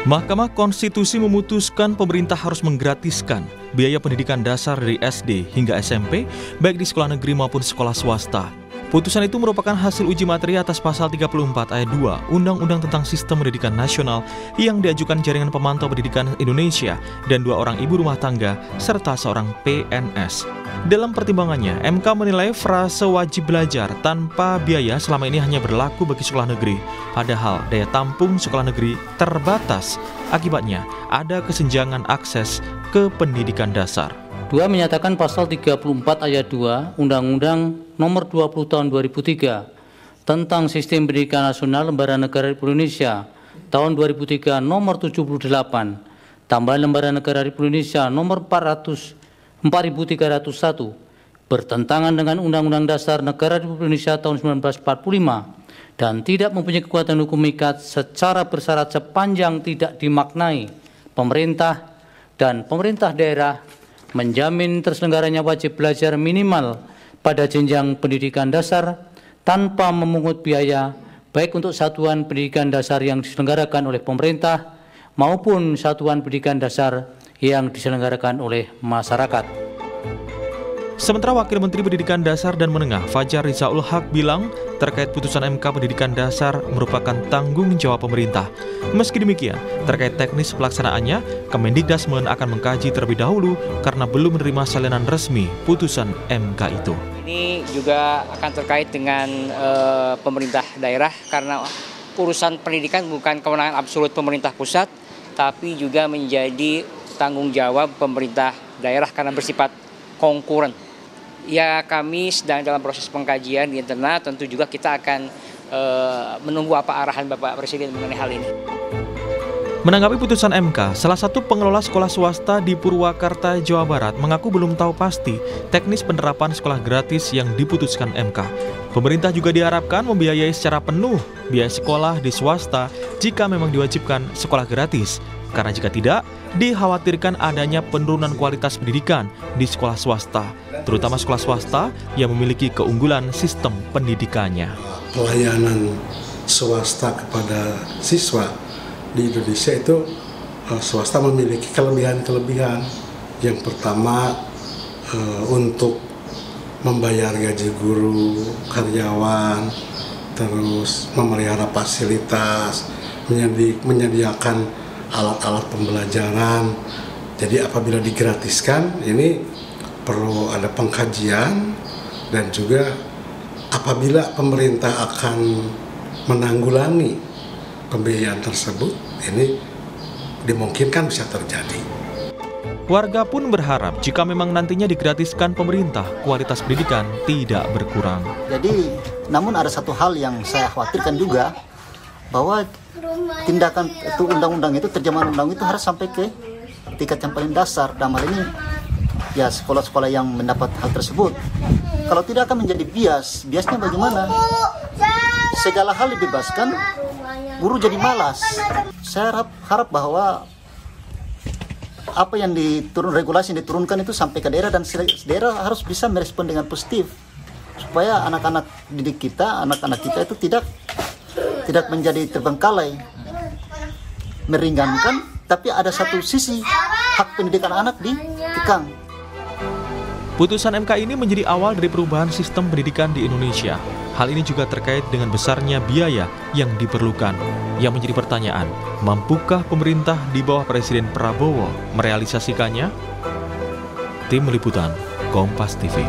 Mahkamah Konstitusi memutuskan pemerintah harus menggratiskan biaya pendidikan dasar dari SD hingga SMP, baik di sekolah negeri maupun sekolah swasta. Putusan itu merupakan hasil uji materi atas pasal 34 ayat 2 Undang-Undang tentang Sistem Pendidikan Nasional yang diajukan Jaringan Pemantau Pendidikan Indonesia dan 2 orang ibu rumah tangga serta seorang PNS. Dalam pertimbangannya, MK menilai frase wajib belajar tanpa biaya selama ini hanya berlaku bagi sekolah negeri. Padahal daya tampung sekolah negeri terbatas. Akibatnya, ada kesenjangan akses ke pendidikan dasar. 2 menyatakan pasal 34 ayat 2 Undang-Undang Nomor 20 Tahun 2003 tentang Sistem Pendidikan Nasional Lembaga Negara Republik Indonesia tahun 2003 Nomor 78 tambahan Lembaga Negara Republik Indonesia Nomor 4301 bertentangan dengan Undang-Undang Dasar Negara Republik Indonesia tahun 1945 dan tidak mempunyai kekuatan hukum mengikat secara bersyarat sepanjang tidak dimaknai pemerintah dan pemerintah daerah menjamin terselenggaranya wajib belajar minimal pada jenjang pendidikan dasar tanpa memungut biaya baik untuk satuan pendidikan dasar yang diselenggarakan oleh pemerintah maupun satuan pendidikan dasar yang diselenggarakan oleh masyarakat. Sementara Wakil Menteri Pendidikan Dasar dan Menengah Fajar Rizaul Haq bilang terkait putusan MK Pendidikan Dasar merupakan tanggung jawab pemerintah. Meski demikian, terkait teknis pelaksanaannya, Kemendikbudrismen akan mengkaji terlebih dahulu karena belum menerima salinan resmi putusan MK itu. Ini juga akan terkait dengan pemerintah daerah karena urusan pendidikan bukan kewenangan absolut pemerintah pusat, tapi juga menjadi tanggung jawab pemerintah daerah karena bersifat konkuren. Ya, kami sedang dalam proses pengkajian di internal, tentu juga kita akan menunggu apa arahan Bapak Presiden mengenai hal ini. Menanggapi putusan MK, salah satu pengelola sekolah swasta di Purwakarta, Jawa Barat mengaku belum tahu pasti teknis penerapan sekolah gratis yang diputuskan MK. Pemerintah juga diharapkan membiayai secara penuh biaya sekolah di swasta jika memang diwajibkan sekolah gratis. Karena jika tidak, dikhawatirkan adanya penurunan kualitas pendidikan di sekolah swasta, terutama sekolah swasta yang memiliki keunggulan sistem pendidikannya. Pelayanan swasta kepada siswa di Indonesia itu swasta memiliki kelebihan-kelebihan. Yang pertama untuk membayar gaji guru, karyawan, terus memelihara fasilitas, menyediakan alat-alat pembelajaran. Jadi apabila digratiskan, ini perlu ada pengkajian dan juga apabila pemerintah akan menanggulangi pembiayaan tersebut, ini dimungkinkan bisa terjadi. Warga pun berharap jika memang nantinya digratiskan pemerintah, kualitas pendidikan tidak berkurang. Jadi, namun ada satu hal yang saya khawatirkan juga, bahwa tindakan itu undang-undang itu, terjemahan undang itu harus sampai ke tingkat yang paling dasar. Dalam hal ini ya sekolah-sekolah yang mendapat hal tersebut. Kalau tidak akan menjadi biasnya bagaimana? Segala hal dibebaskan, guru jadi malas. Saya harap bahwa apa yang regulasi yang diturunkan itu sampai ke daerah, dan daerah harus bisa merespon dengan positif supaya anak-anak didik kita, anak-anak kita itu tidak menjadi terbengkalai, meringankan, tapi ada satu sisi hak pendidikan anak dikekang. Putusan MK ini menjadi awal dari perubahan sistem pendidikan di Indonesia. Hal ini juga terkait dengan besarnya biaya yang diperlukan. Yang menjadi pertanyaan, mampukah pemerintah di bawah Presiden Prabowo merealisasikannya? Tim Liputan, Kompas TV.